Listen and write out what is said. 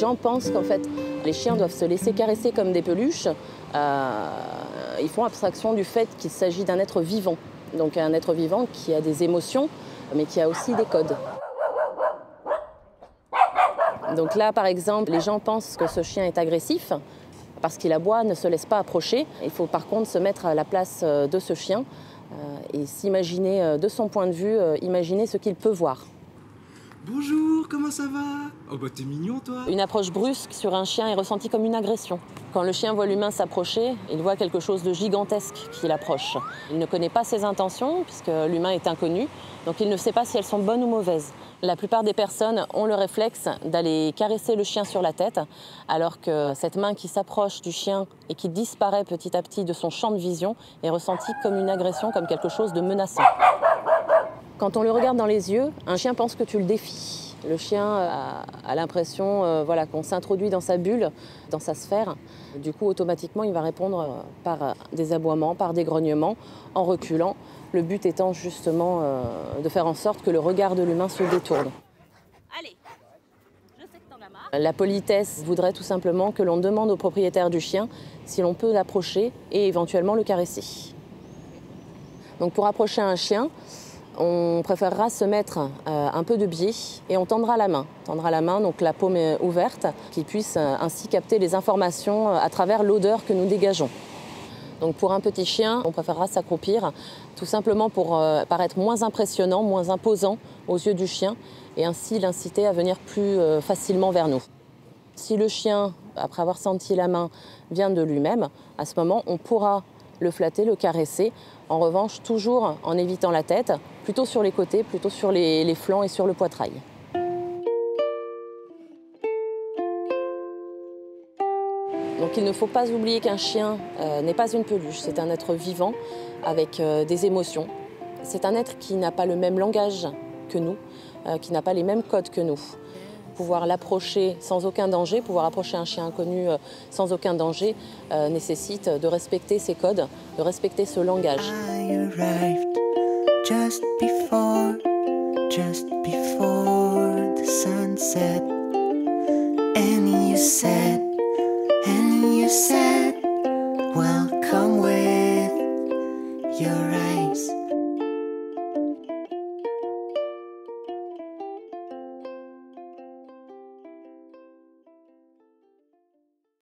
gens pensent qu'en fait, les chiens doivent se laisser caresser comme des peluches. Ils font abstraction du fait qu'il s'agit d'un être vivant. Donc un être vivant qui a des émotions, mais qui a aussi des codes. Donc là, par exemple, les gens pensent que ce chien est agressif parce qu'il aboie, ne se laisse pas approcher. Il faut par contre se mettre à la place de ce chien et s'imaginer, de son point de vue, imaginer ce qu'il peut voir. Bonjour, comment ça va? Oh bah t'es mignon toi. Une approche brusque sur un chien est ressentie comme une agression. Quand le chien voit l'humain s'approcher, il voit quelque chose de gigantesque qui l'approche. Il ne connaît pas ses intentions puisque l'humain est inconnu, donc il ne sait pas si elles sont bonnes ou mauvaises. La plupart des personnes ont le réflexe d'aller caresser le chien sur la tête, alors que cette main qui s'approche du chien et qui disparaît petit à petit de son champ de vision est ressentie comme une agression, comme quelque chose de menaçant. Quand on le regarde dans les yeux, un chien pense que tu le défies. Le chien a l'impression voilà, qu'on s'introduit dans sa bulle, dans sa sphère. Du coup, automatiquement, il va répondre par des aboiements, par des grognements, en reculant. Le but étant justement de faire en sorte que le regard de l'humain se détourne. Allez, je sais que t'en as marre. La politesse voudrait tout simplement que l'on demande au propriétaire du chien si l'on peut l'approcher et éventuellement le caresser. Donc pour approcher un chien, on préférera se mettre un peu de biais et on tendra la main. Donc la paume est ouverte, qu'il puisse ainsi capter les informations à travers l'odeur que nous dégageons. Donc pour un petit chien, on préférera s'accroupir, tout simplement pour paraître moins impressionnant, moins imposant aux yeux du chien et ainsi l'inciter à venir plus facilement vers nous. Si le chien, après avoir senti la main, vient de lui-même, à ce moment, on pourra le flatter, le caresser. En revanche, toujours en évitant la tête, plutôt sur les côtés, plutôt sur les flancs et sur le poitrail. Donc il ne faut pas oublier qu'un chien n'est pas une peluche, c'est un être vivant avec des émotions. C'est un être qui n'a pas le même langage que nous, qui n'a pas les mêmes codes que nous. Pouvoir l'approcher sans aucun danger, pouvoir approcher un chien inconnu sans aucun danger, nécessite de respecter ses codes, de respecter ce langage. Just before the sunset, and you said, well,